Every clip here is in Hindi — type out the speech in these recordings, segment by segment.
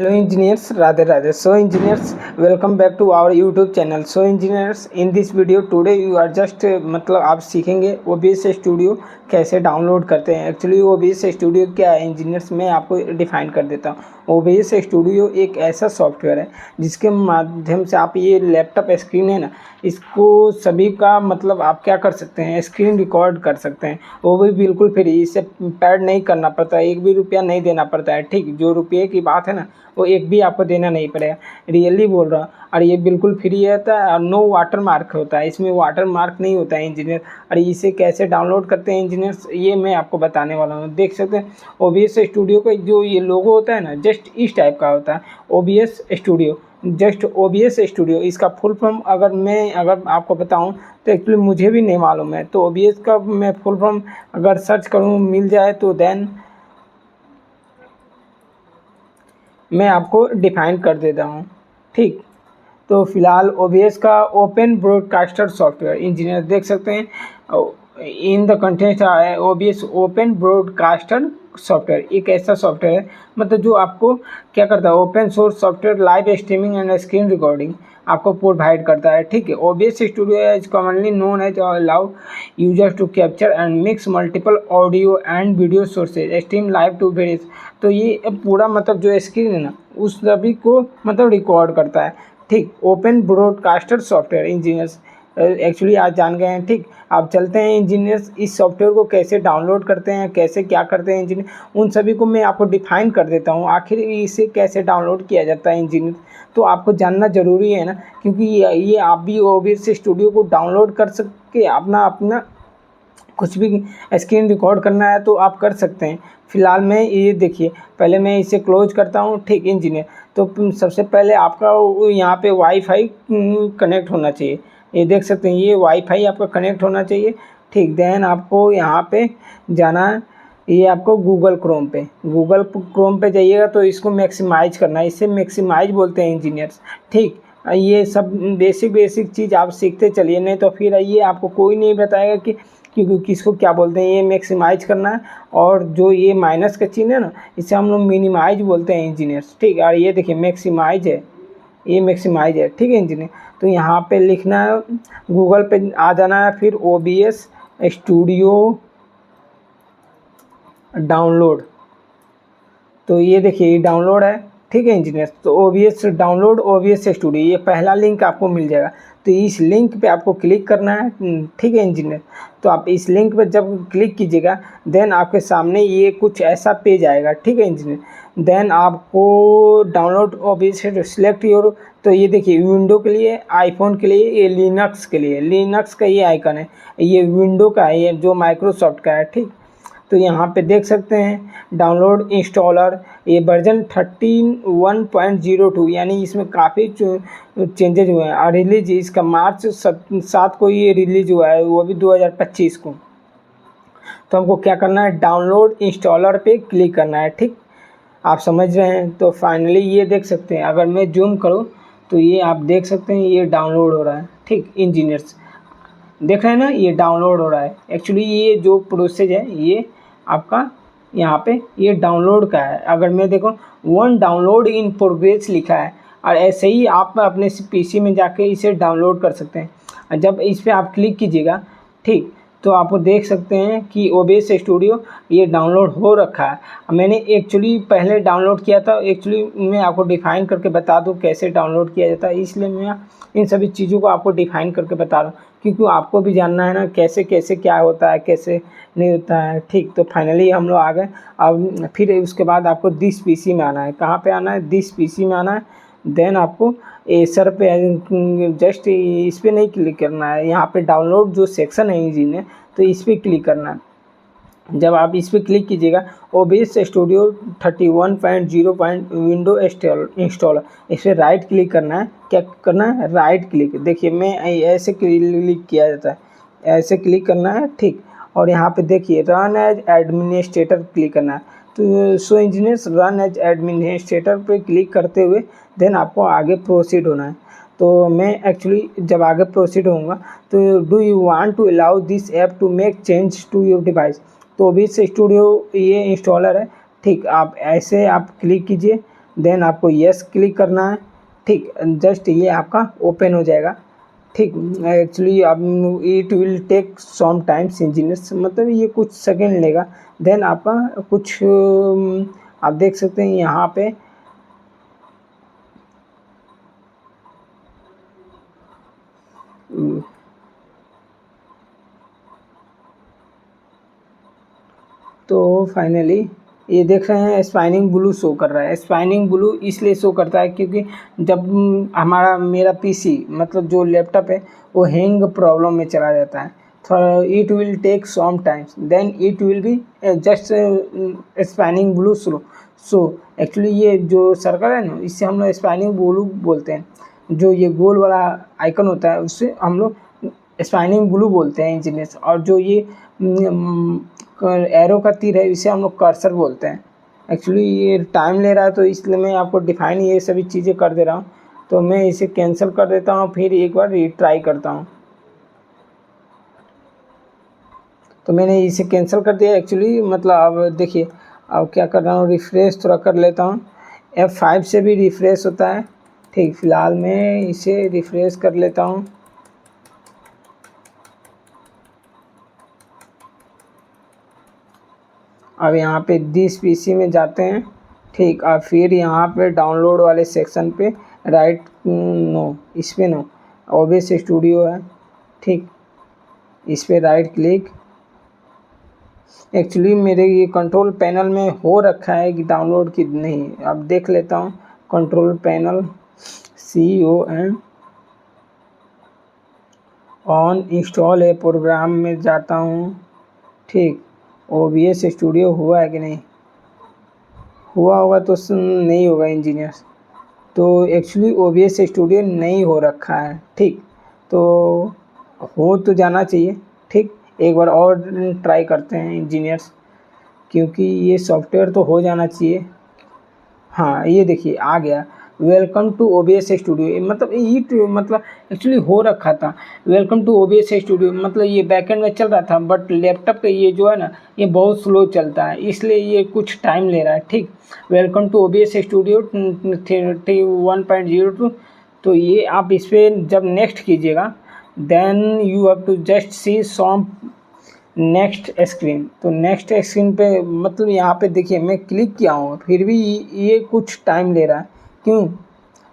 Hello engineers, Radhe Radhe. So engineers, welcome back to our YouTube channel. So engineers, in this video today you are just मतलब आप सीखेंगे OBS स्टूडियो कैसे डाउनलोड करते हैं। एक्चुअली OBS स्टूडियो क्या है इंजीनियर्स, मैं आपको डिफाइन कर देता हूँ। OBS स्टूडियो एक ऐसा सॉफ्टवेयर है जिसके माध्यम से आप ये लैपटॉप स्क्रीन है ना, इसको सभी का मतलब आप क्या कर सकते हैं, स्क्रीन रिकॉर्ड कर सकते हैं, वो भी बिल्कुल फ्री। इससे पैड नहीं करना पड़ता है, एक भी रुपया नहीं देना पड़ता है। ठीक, जो रुपये की बात है ना वो एक भी आपको देना नहीं पड़ेगा, रियली बोल रहा हूँ। और ये बिल्कुल फ्री रहता है और नो वाटर मार्क होता है, इसमें वाटर मार्क नहीं होता है इंजीनियर। और इसे कैसे डाउनलोड करते हैं इंजीनियर्स, ये मैं आपको बताने वाला हूँ। देख सकते हैं OBS स्टूडियो का जो ये लोगो होता है ना, जस्ट इस टाइप का होता है OBS studio, just OBS studio. इसका फुल फॉर्म अगर आपको बताऊं तो एक्चुअली मुझे भी नहीं मालूम है, तो OBS का मैं फुल फॉर्म अगर सर्च करूं मिल जाए तो देन मैं आपको डिफाइन कर देता हूं। ठीक, तो फिलहाल OBS का ओपन ब्रॉडकास्टर सॉफ्टवेयर इंजीनियर देख सकते हैं इन द कंटेंट है OBS ओपन ब्रॉडकास्टर सॉफ्टवेयर। एक ऐसा सॉफ्टवेयर है मतलब जो आपको क्या करता है, open source software live streaming and screen recording आपको प्रोवाइड करता है। ठीक है, OBS studio is commonly known as allow users to capture and mix multiple audio and video sources stream live to various. तो ये पूरा मतलब जो स्क्रीन है ना उस सभी को मतलब रिकॉर्ड करता है। ठीक, open broadcaster software engineers actually आज जान गए हैं। ठीक, आप चलते हैं इंजीनियर्स इस सॉफ्टवेयर को कैसे डाउनलोड करते हैं, कैसे क्या करते हैं इंजीनियर, उन सभी को मैं आपको डिफाइन कर देता हूँ। आखिर इसे कैसे डाउनलोड किया जाता है इंजीनियर, तो आपको जानना ज़रूरी है ना, क्योंकि ये आप भी OBS स्टूडियो को डाउनलोड कर सके अपना कुछ भी स्क्रीन रिकॉर्ड करना है तो आप कर सकते हैं। फ़िलहाल मैं ये देखिए, पहले मैं इसे क्लोज करता हूँ। ठीक इंजीनियर, तो सबसे पहले आपका यहाँ पे वाईफाई कनेक्ट होना चाहिए। ये देख सकते हैं ये वाईफाई आपका कनेक्ट होना चाहिए। ठीक, देन आपको यहाँ पे जाना है, ये आपको गूगल क्रोम पे जाइएगा तो इसको मैक्सिमाइज करना है, इसे मैक्सिमाइज बोलते हैं इंजीनियर्स। ठीक, ये सब बेसिक चीज़ आप सीखते चलिए, नहीं तो फिर ये आपको कोई नहीं बताएगा कि क्योंकि किसको क्या बोलते हैं। ये मैक्सिमाइज करना है, और जो ये माइनस का चिन्ह है ना इसे हम लोग मिनिमाइज बोलते हैं इंजीनियर्स। ठीक, और ये देखिए मैक्सिमाइज है, ये मैक्सिमाइज है। ठीक है इंजीनियर, तो यहाँ पे लिखना है, गूगल पे आ जाना है, फिर OBS स्टूडियो डाउनलोड, तो ये देखिए ये डाउनलोड है। ठीक है इंजीनियर, तो OBS डाउनलोड OBS स्टूडियो, ये पहला लिंक आपको मिल जाएगा, तो इस लिंक पे आपको क्लिक करना है। ठीक है इंजीनियर, तो आप इस लिंक पे जब क्लिक कीजिएगा देन आपके सामने ये कुछ ऐसा पेज आएगा। ठीक है इंजीनियर, देन आपको डाउनलोड OBS सिलेक्ट योर, तो ये देखिए विंडो के लिए, आईफोन के लिए, ये लिनक्स के लिए, लिनक्स का ये आइकन है, ये विंडो का है, ये जो माइक्रोसॉफ्ट का है। ठीक, तो यहाँ पे देख सकते हैं डाउनलोड इंस्टॉलर, ये वर्जन 13.1.02, यानी इसमें काफ़ी चेंजेज हुए हैं। और रिलीज इसका मार्च 7 को ये रिलीज हुआ है, वो भी 2025 को। तो हमको क्या करना है, डाउनलोड इंस्टॉलर पे क्लिक करना है। ठीक, आप समझ रहे हैं। तो फाइनली ये देख सकते हैं, अगर मैं जूम करूँ तो ये आप देख सकते हैं ये डाउनलोड हो रहा है। ठीक इंजीनियर्स, देख रहे हैं ना ये डाउनलोड हो रहा है। एक्चुअली ये जो प्रोसेस है ये आपका यहाँ पे ये डाउनलोड का है। अगर मैं देखो 1 डाउनलोड इन प्रोग्रेस लिखा है, और ऐसे ही आप अपने PC में जाके इसे डाउनलोड कर सकते हैं। जब इस पर आप क्लिक कीजिएगा, ठीक, तो आप देख सकते हैं कि OBS स्टूडियो ये डाउनलोड हो रखा है। मैंने एक्चुअली पहले डाउनलोड किया था, एक्चुअली मैं आपको डिफाइन करके बता दूं कैसे डाउनलोड किया जाता है, इसलिए मैं इन सभी चीज़ों को आपको डिफाइन करके बता रहा हूँ, क्योंकि आपको भी जानना है ना कैसे कैसे क्या होता है, कैसे नहीं होता है। ठीक, तो फाइनली हम लोग आ गए। अब फिर उसके बाद आपको दिस PC में आना है। कहाँ पे आना है, दिस PC में आना है। देन आपको एसर पे जस्ट इस पर नहीं क्लिक करना है, यहाँ पे डाउनलोड जो सेक्शन है इंजीनियर, तो इस पर क्लिक करना है। जब आप इस पर क्लिक कीजिएगा OBS स्टूडियो 31.0 विंडो इंस्टॉलर, इस पर राइट क्लिक करना है। क्या करना है, राइट क्लिक। देखिए मैं ऐसे क्लिक किया जाता है, ऐसे क्लिक करना है। ठीक, और यहाँ पे देखिए रन एज एडमिनिस्ट्रेटर क्लिक करना है। तो सो इंजीनियर्स रन एज एडमिनिस्ट्रेटर पे क्लिक करते हुए देन आपको आगे प्रोसीड होना है। तो मैं एक्चुअली जब आगे प्रोसीड होऊंगा तो do you want to allow this app to make change to your device, तो OBS स्टूडियो ये इंस्टॉलर है। ठीक, आप ऐसे आप क्लिक कीजिए, देन आपको यस क्लिक करना है, ठीक। जस्ट ये आपका ओपन हो जाएगा, ठीक। एक्चुअली अब it will take some times engineers, मतलब ये कुछ सेकंड लेगा। देन आपका कुछ आप देख सकते हैं यहाँ पे तो फाइनली ये देख रहे हैं स्पाइनिंग ब्लू शो कर रहा है। स्पाइनिंग ब्लू इसलिए शो करता है क्योंकि जब मेरा पीसी मतलब जो लैपटॉप है वो हैंग प्रॉब्लम में चला जाता है, थोड़ा it will take some times, then it will be just spinning blue so actually ये जो सर्कल है ना, इससे हम लोग स्पाइनिंग ब्लू बोलते हैं। जो ये गोल वाला आइकन होता है उससे हम लोग स्पाइनिंग ब्लू बोलते हैं इंजीनियर्स, और जो ये एरो का तीर है इसे हम लोग कर्सर बोलते हैं। एक्चुअली ये टाइम ले रहा है तो इसलिए मैं आपको डिफाइन ये सभी चीज़ें कर दे रहा हूँ। तो मैं इसे कैंसिल कर देता हूँ, फिर एक बार रीट्राई करता हूँ। तो मैंने इसे कैंसिल कर दिया एक्चुअली, मतलब अब देखिए अब क्या कर रहा हूँ, रिफ़्रेश थोड़ा कर लेता हूँ। F5 से भी रिफ़्रेश होता है, ठीक। फ़िलहाल मैं इसे रिफ़्रेश कर लेता हूँ। अब यहाँ पे दिस पीसी में जाते हैं, ठीक। और फिर यहाँ पे डाउनलोड वाले सेक्शन पे राइट नो, इस पे नो, OBS स्टूडियो है, ठीक। इस पे राइट क्लिक। एक्चुअली मेरे ये कंट्रोल पैनल में हो रखा है कि डाउनलोड की नहीं, अब देख लेता हूँ। Control panel CON on install है प्रोग्राम में जाता हूँ, ठीक। OBS स्टूडियो हुआ है कि नहीं, हुआ होगा तो नहीं होगा इंजीनियर्स। तो एक्चुअली OBS स्टूडियो नहीं हो रखा है, ठीक। तो हो तो जाना चाहिए, ठीक। एक बार और ट्राई करते हैं इंजीनियर्स, क्योंकि ये सॉफ्टवेयर तो हो जाना चाहिए। हाँ ये देखिए आ गया, वेलकम टू OBS स्टूडियो, मतलब ये मतलब एक्चुअली हो रखा था वेलकम टू OBS स्टूडियो, मतलब ये बैकएंड में चल रहा था, बट लैपटॉप पे ये जो है ना ये बहुत स्लो चलता है, इसलिए ये कुछ टाइम ले रहा है, ठीक। Welcome to OBS studio 1.02। तो ये आप इस पर जब नेक्स्ट कीजिएगा then you have to just see some next screen. तो नेक्स्ट स्क्रीन पे मतलब यहाँ पे देखिए मैं क्लिक किया हूँ फिर भी ये कुछ टाइम ले रहा है, क्यों?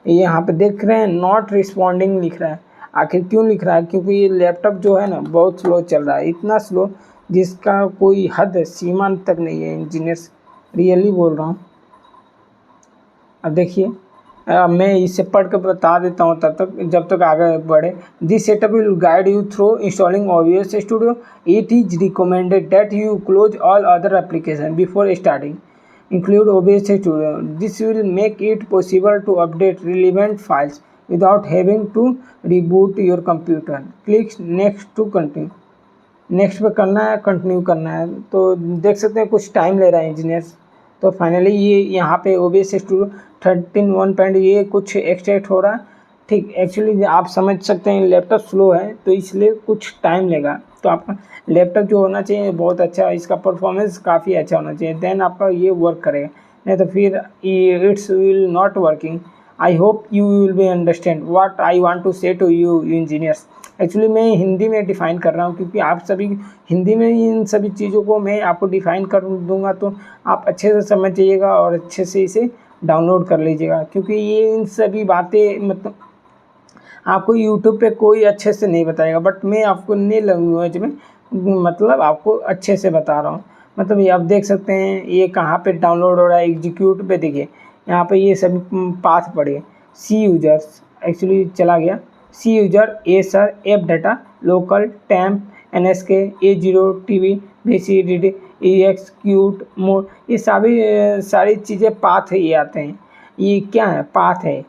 ये यहाँ पे देख रहे हैं नॉट रिस्पॉन्डिंग लिख रहा है। आखिर क्यों लिख रहा है? क्योंकि ये लैपटॉप जो है ना बहुत स्लो चल रहा है, इतना स्लो जिसका कोई हद सीमा तक नहीं है इंजीनियर्स, रियली बोल रहा हूँ। अब देखिए मैं इसे पढ़ कर बता देता हूँ तब तक, जब तक आगे बढ़े। This setup will guide you through installing OBS studio. It is recommended that you close all other application before starting, include OBS Studio. This will make it possible to update relevant files without having to reboot your computer. Click next to continue. Next पे करना है, कंटिन्यू करना है। तो देख सकते हैं कुछ टाइम ले रहा है इंजीनियर्स। तो फाइनली ये यहाँ पे OBS स्टूडियो 13.1 ये कुछ एक्सट्रैक्ट हो रहा है, ठीक। एक्चुअली आप समझ सकते हैं लैपटॉप स्लो है तो इसलिए कुछ टाइम लेगा। तो आपका लैपटॉप जो होना चाहिए बहुत अच्छा, इसका परफॉर्मेंस काफ़ी अच्छा होना चाहिए, देन आपका ये वर्क करेगा, नहीं तो फिर it's will not working. I hope you will be understand what I want to say to you engineers. Actually मैं हिंदी में डिफ़ाइन कर रहा हूँ क्योंकि आप सभी हिंदी में इन सभी चीज़ों को मैं आपको डिफ़ाइन कर दूंगा तो आप अच्छे से समझ जाइएगा और अच्छे से इसे डाउनलोड कर लीजिएगा, क्योंकि ये इन सभी बातें मतलब आपको यूट्यूब पे कोई अच्छे से नहीं बताएगा, बट मैं आपको नई लैंग्वेज में मतलब आपको अच्छे से बता रहा हूँ। मतलब ये आप देख सकते हैं ये कहाँ पे डाउनलोड हो रहा है, एग्जीक्यूट पे देखिए यहाँ पे ये सभी पाथ पड़े, सी यूजर्स एक्चुअली चला गया, C user a sir app data local temp NSK A0 TV VCDD execute mode, ये सारी चीज़ें पाथ ये आते हैं। ये क्या है? पाथ है।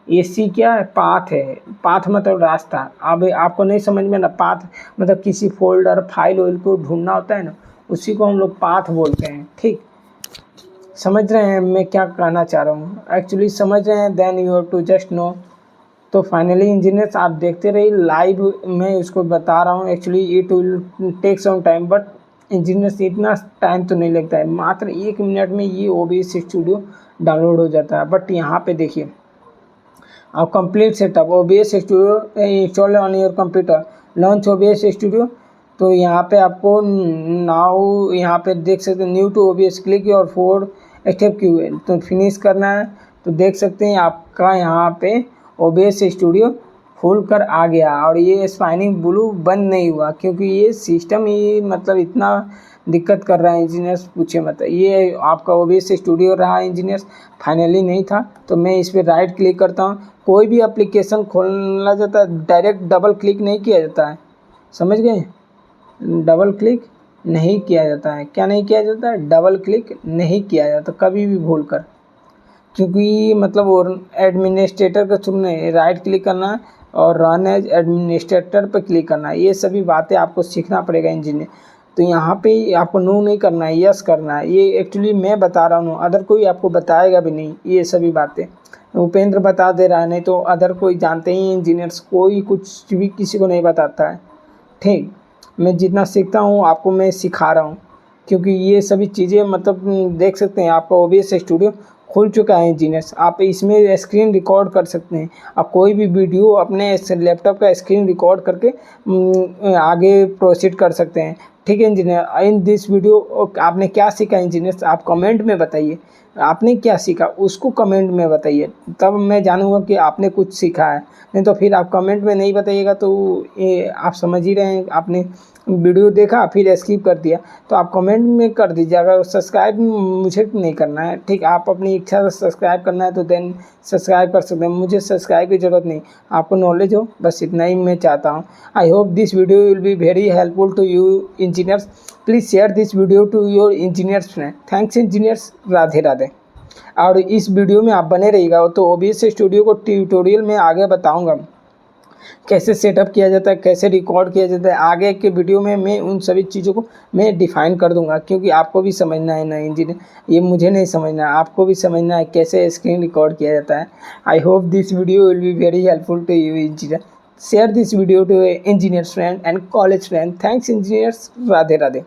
ये सी क्या है? पाथ है। पाथ मतलब रास्ता। अब आपको नहीं समझ में ना, पाथ मतलब किसी फोल्डर फाइल वाइल को ढूंढना होता है ना, उसी को हम लोग पाथ बोलते हैं, ठीक। समझ रहे हैं मैं क्या कहना चाह रहा हूँ? एक्चुअली समझ रहे हैं then you have to just know. तो फाइनली इंजीनियर्स आप देखते रहिए, लाइव मैं इसको बता रहा हूँ। Actually it will take some time, but engineers इतना टाइम तो नहीं लगता है, मात्र 1 मिनट में ये OBS स्टूडियो डाउनलोड हो जाता है। बट यहाँ पे देखिए आप complete setup OBS studio install on your computer, launch OBS studio. तो यहाँ पे आपको नाउ यहाँ पे देख सकते हैं न्यू टू OBS क्लिक और 4 स्टेप क्यू है, तो फिनिश करना है। तो देख सकते हैं आपका यहाँ पे OBS स्टूडियो खुल कर आ गया और ये स्पाइनिंग ब्लू बंद नहीं हुआ, क्योंकि ये सिस्टम ही मतलब इतना दिक्कत कर रहा है इंजीनियर्स, पूछे मत। ये आपका OBS स्टूडियो रहा इंजीनियर्स, फाइनली नहीं था। तो मैं इस पर राइट क्लिक करता हूँ। कोई भी एप्लीकेशन खोलना जाता है डायरेक्ट डबल क्लिक नहीं किया जाता है, समझ गए? डबल क्लिक नहीं किया जाता है। क्या नहीं किया जाता है? डबल क्लिक नहीं किया जाता कभी भी भूल कर, क्योंकि मतलब वो एडमिनिस्ट्रेटर का चुनने राइट क्लिक करना और रन एज एडमिनिस्ट्रेटर पर क्लिक करना है। ये सभी बातें आपको सीखना पड़ेगा इंजीनियर। तो यहाँ पे आपको नो नहीं करना है, यस करना है। ये एक्चुअली मैं बता रहा हूँ, अदर कोई आपको बताएगा भी नहीं ये सभी बातें। उपेंद्र बता दे रहा है, नहीं तो अदर कोई जानते ही इंजीनियर्स कोई कुछ भी किसी को नहीं बताता है। ठीक, मैं जितना सीखता हूँ आपको मैं सिखा रहा हूँ, क्योंकि ये सभी चीज़ें मतलब देख सकते हैं आपका OBS स्टूडियो खुल चुका है इंजीनियर्स। आप इसमें स्क्रीन रिकॉर्ड कर सकते हैं। आप कोई भी वीडियो अपने लैपटॉप का स्क्रीन रिकॉर्ड करके आगे प्रोसीड कर सकते हैं। ठीक है इंजीनियर, इन दिस वीडियो आपने क्या सीखा इंजीनियर्स, आप कमेंट में बताइए। आपने क्या सीखा उसको कमेंट में बताइए, तब मैं जानूंगा कि आपने कुछ सीखा है। नहीं तो फिर आप कमेंट में नहीं बताइएगा तो ये आप समझ ही रहे हैं, आपने वीडियो देखा फिर स्किप कर दिया। तो आप कमेंट में कर दीजिए। अगर सब्सक्राइब मुझे नहीं करना है, ठीक, आप अपनी इच्छा से सब्सक्राइब करना है तो देन सब्सक्राइब कर सकते हैं। मुझे सब्सक्राइब की ज़रूरत नहीं, आपको नॉलेज हो, बस इतना ही मैं चाहता हूँ। I hope this video will be very helpful to you engineers. Please share this video to your engineers friend. Thanks engineers, Radhe Radhe. और इस वीडियो में आप बने रहिएगा। तो OBS स्टूडियो को ट्यूटोरियल में आगे बताऊंगा कैसे सेटअप किया जाता है, कैसे रिकॉर्ड किया जाता है। आगे के वीडियो में मैं उन सभी चीज़ों को मैं डिफ़ाइन कर दूंगा, क्योंकि आपको भी समझना है ना इंजीनियर, ये मुझे नहीं समझना है, आपको भी समझना है कैसे स्क्रीन रिकॉर्ड किया जाता है। I hope this video will be very helpful to you engineer. Share this video to engineers friend and college friend. Thanks engineers, Radhe Radhe.